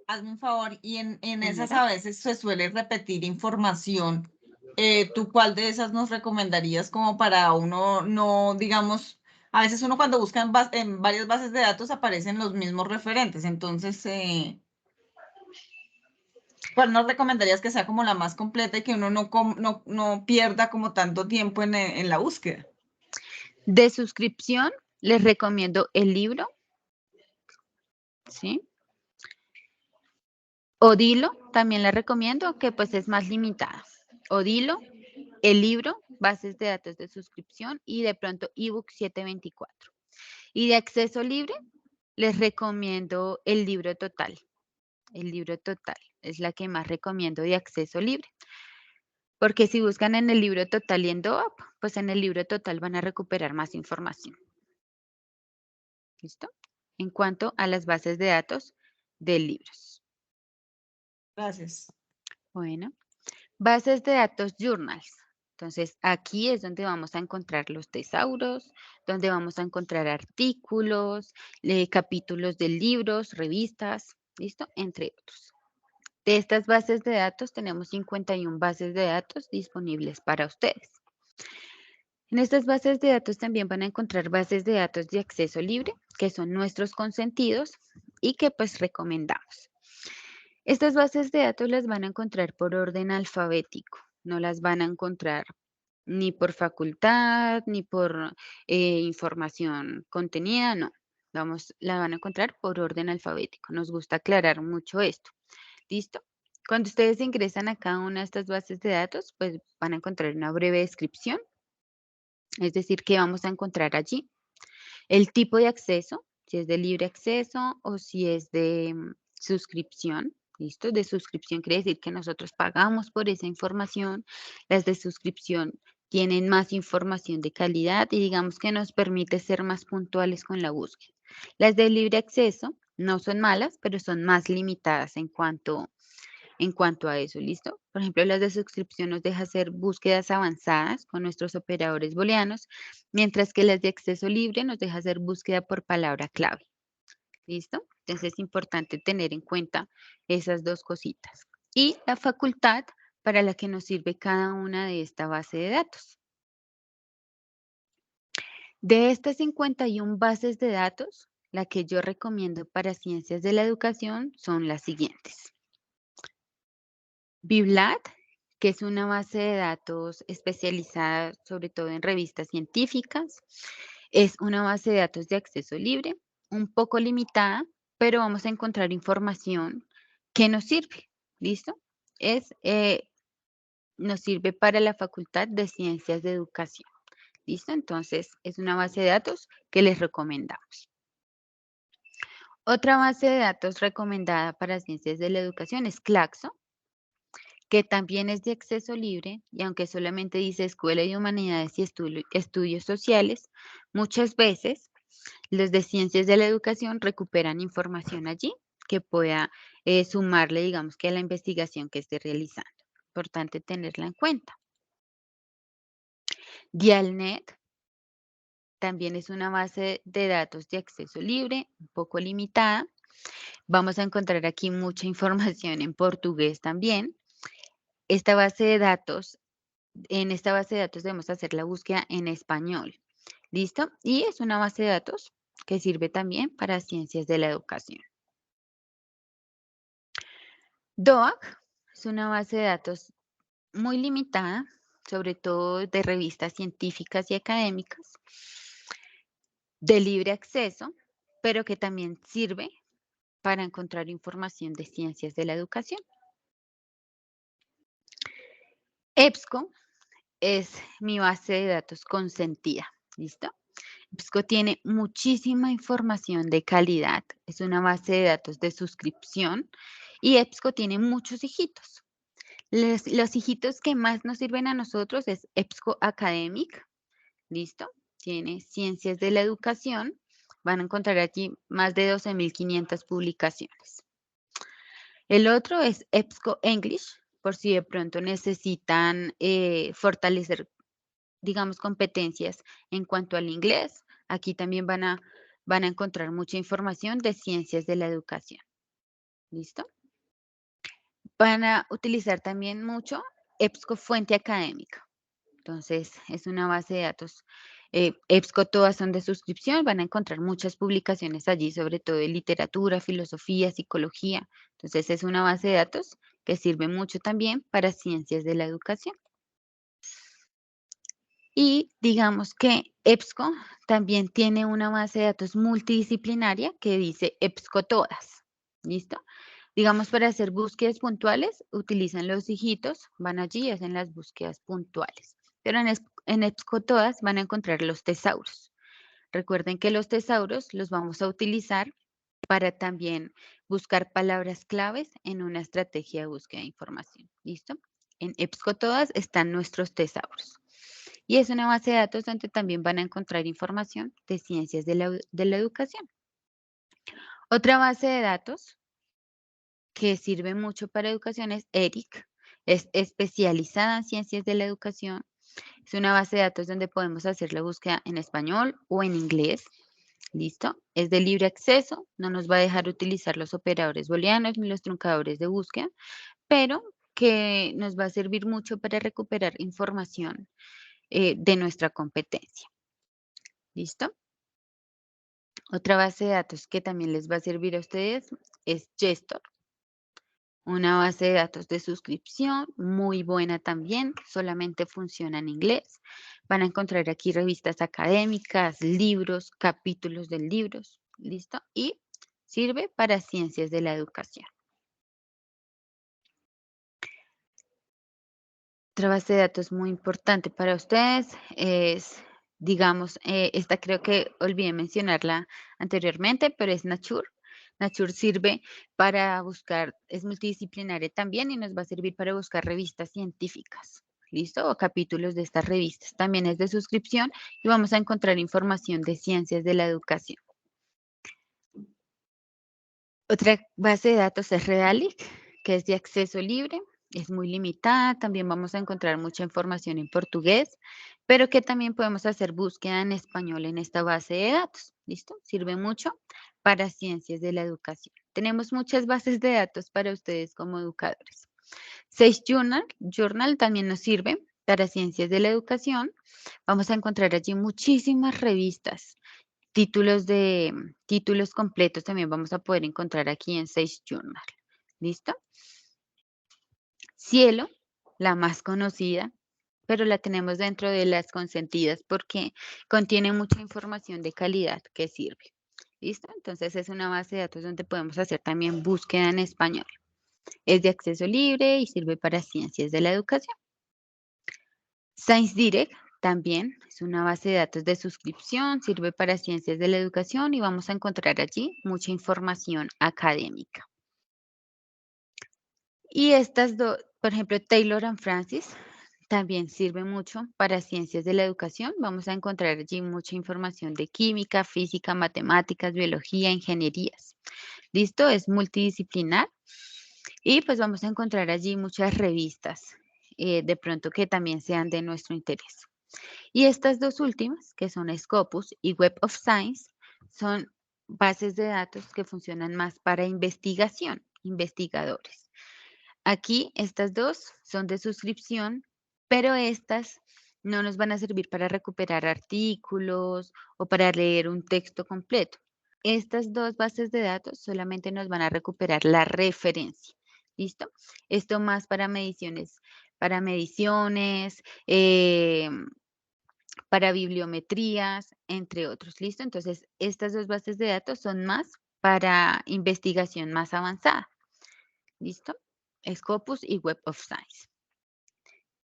Hazme un favor, y en esas Señora. a veces se suele repetir información. ¿Tú cuál de esas nos recomendarías como para uno no, digamos, a veces uno cuando busca en varias bases de datos aparecen los mismos referentes, entonces, ¿cuál nos recomendarías que sea como la más completa y que uno no pierda como tanto tiempo en la búsqueda? De suscripción les recomiendo el libro, ¿sí? Odilo también les recomiendo, que pues es más limitada. Odilo, el libro, bases de datos de suscripción y de pronto ebook 724. Y de acceso libre, les recomiendo el libro total. El libro total es la que más recomiendo de acceso libre. Porque si buscan en el libro total y en DOAP, pues en el libro total van a recuperar más información. ¿Listo? En cuanto a las bases de datos de libros. Gracias. Bueno, bases de datos journals. Entonces, aquí es donde vamos a encontrar los tesauros, donde vamos a encontrar artículos, capítulos de libros, revistas, ¿listo? Entre otros. De estas bases de datos tenemos 51 bases de datos disponibles para ustedes. En estas bases de datos también van a encontrar bases de datos de acceso libre, que son nuestros consentidos y que pues recomendamos. Estas bases de datos las van a encontrar por orden alfabético, no las van a encontrar ni por facultad, ni por información contenida, no. La van a encontrar por orden alfabético. Nos gusta aclarar mucho esto. ¿Listo? Cuando ustedes ingresan a cada una de estas bases de datos, pues van a encontrar una breve descripción. Es decir, que vamos a encontrar allí el tipo de acceso, si es de libre acceso o si es de suscripción. ¿Listo? De suscripción quiere decir que nosotros pagamos por esa información. Las de suscripción tienen más información de calidad y digamos que nos permite ser más puntuales con la búsqueda. Las de libre acceso no son malas, pero son más limitadas en cuanto a eso, ¿listo? Por ejemplo, las de suscripción nos deja hacer búsquedas avanzadas con nuestros operadores booleanos, mientras que las de acceso libre nos deja hacer búsqueda por palabra clave, ¿listo? Entonces es importante tener en cuenta esas dos cositas. Y la facultad para la que nos sirve cada una de esta base de datos. De estas 51 bases de datos, la que yo recomiendo para ciencias de la educación son las siguientes. BibLat, que es una base de datos especializada sobre todo en revistas científicas. Es una base de datos de acceso libre, un poco limitada, pero vamos a encontrar información que nos sirve. ¿Listo? Nos sirve para la Facultad de Ciencias de Educación. ¿Listo? Entonces, es una base de datos que les recomendamos. Otra base de datos recomendada para ciencias de la educación es Claxo, que también es de acceso libre, y aunque solamente dice Escuela de Humanidades y Estudios Sociales, muchas veces los de Ciencias de la Educación recuperan información allí que pueda sumarle, digamos, que a la investigación que esté realizando. Importante tenerla en cuenta. Dialnet también es una base de datos de acceso libre, un poco limitada. Vamos a encontrar aquí mucha información en portugués también. Esta base de datos, en esta base de datos debemos hacer la búsqueda en español. ¿Listo? Y es una base de datos que sirve también para ciencias de la educación. DOAC es una base de datos muy limitada, sobre todo de revistas científicas y académicas, de libre acceso, pero que también sirve para encontrar información de ciencias de la educación. EBSCO es mi base de datos consentida, ¿listo? EBSCO tiene muchísima información de calidad, es una base de datos de suscripción y EBSCO tiene muchos hijitos. Los hijitos que más nos sirven a nosotros es EBSCO Academic, ¿listo? Tiene Ciencias de la Educación, van a encontrar allí más de 12.500 publicaciones. El otro es EBSCO English, por si de pronto necesitan fortalecer, digamos, competencias en cuanto al inglés. Aquí también van a encontrar mucha información de ciencias de la educación. ¿Listo? Van a utilizar también mucho EBSCO Fuente Académica. Entonces, es una base de datos. EBSCO todas son de suscripción. Van a encontrar muchas publicaciones allí, sobre todo de literatura, filosofía, psicología. Entonces, es una base de datos que sirve mucho también para ciencias de la educación. Y digamos que EBSCO también tiene una base de datos multidisciplinaria que dice EBSCO todas. ¿Listo? Digamos, para hacer búsquedas puntuales, utilizan los hijitos, van allí y hacen las búsquedas puntuales. Pero en EBSCO todas van a encontrar los tesauros. Recuerden que los tesauros los vamos a utilizar para también buscar palabras claves en una estrategia de búsqueda de información. ¿Listo? En EBSCO todas están nuestros tesauros. Y es una base de datos donde también van a encontrar información de ciencias de la educación. Otra base de datos que sirve mucho para educación es ERIC. Es especializada en ciencias de la educación. Es una base de datos donde podemos hacer la búsqueda en español o en inglés. ¿Listo? Es de libre acceso, no nos va a dejar utilizar los operadores booleanos ni los truncadores de búsqueda, pero que nos va a servir mucho para recuperar información de nuestra competencia. ¿Listo? Otra base de datos que también les va a servir a ustedes es Gestor. Una base de datos de suscripción, muy buena también, solamente funciona en inglés. Van a encontrar aquí revistas académicas, libros, capítulos de libros, ¿listo? Y sirve para ciencias de la educación. Otra base de datos muy importante para ustedes es, digamos, esta creo que olvidé mencionarla anteriormente, pero es Nature. Nature sirve para buscar, es multidisciplinaria también y nos va a servir para buscar revistas científicas, ¿listo? O capítulos de estas revistas. También es de suscripción y vamos a encontrar información de ciencias de la educación. Otra base de datos es Realic, que es de acceso libre. Es muy limitada, también vamos a encontrar mucha información en portugués, pero que también podemos hacer búsqueda en español en esta base de datos. ¿Listo? Sirve mucho para ciencias de la educación. Tenemos muchas bases de datos para ustedes como educadores. Sage Journal también nos sirve para ciencias de la educación. Vamos a encontrar allí muchísimas revistas. Títulos completos también vamos a poder encontrar aquí en Sage Journal. ¿Listo? Cielo, la más conocida, pero la tenemos dentro de las consentidas porque contiene mucha información de calidad que sirve. ¿Listo? Entonces es una base de datos donde podemos hacer también búsqueda en español. Es de acceso libre y sirve para ciencias de la educación. Science Direct también es una base de datos de suscripción, sirve para ciencias de la educación y vamos a encontrar allí mucha información académica. Y estas dos, por ejemplo, Taylor and Francis, también sirve mucho para ciencias de la educación. Vamos a encontrar allí mucha información de química, física, matemáticas, biología, ingenierías. ¿Listo? Es multidisciplinar. Y pues vamos a encontrar allí muchas revistas, de pronto que también sean de nuestro interés. Y estas dos últimas, que son Scopus y Web of Science, son bases de datos que funcionan más para investigación, investigadores. Aquí estas dos son de suscripción, pero estas no nos van a servir para recuperar artículos o para leer un texto completo. Estas dos bases de datos solamente nos van a recuperar la referencia. ¿Listo? Esto más para mediciones, para bibliometrías, entre otros. ¿Listo? Entonces, estas dos bases de datos son más para investigación más avanzada. ¿Listo? Scopus y Web of Science.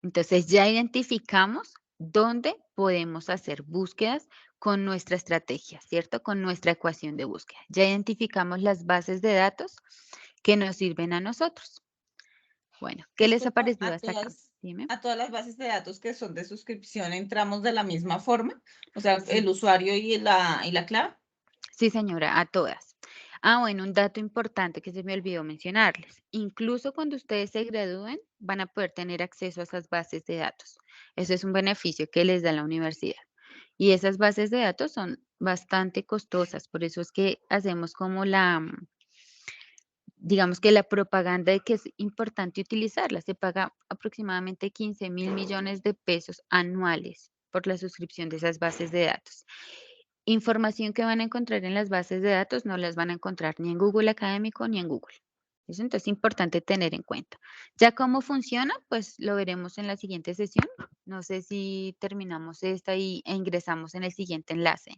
Entonces ya identificamos dónde podemos hacer búsquedas con nuestra estrategia, ¿cierto? Con nuestra ecuación de búsqueda. Ya identificamos las bases de datos que nos sirven a nosotros. Bueno, ¿qué les ha parecido hasta acá? Dime. A todas las bases de datos que son de suscripción entramos de la misma forma, o sea, Sí. el usuario y la clave. Sí, señora, a todas. Bueno, un dato importante que se me olvidó mencionarles. Incluso cuando ustedes se gradúen, van a poder tener acceso a esas bases de datos. Ese es un beneficio que les da la universidad. Y esas bases de datos son bastante costosas, por eso es que hacemos como digamos que la propaganda de que es importante utilizarla. Se paga aproximadamente 15.000 millones de pesos anuales por la suscripción de esas bases de datos. Información que van a encontrar en las bases de datos no las van a encontrar ni en Google Académico ni en Google. Eso entonces es importante tener en cuenta. Ya cómo funciona, pues lo veremos en la siguiente sesión. No sé si terminamos esta e ingresamos en el siguiente enlace.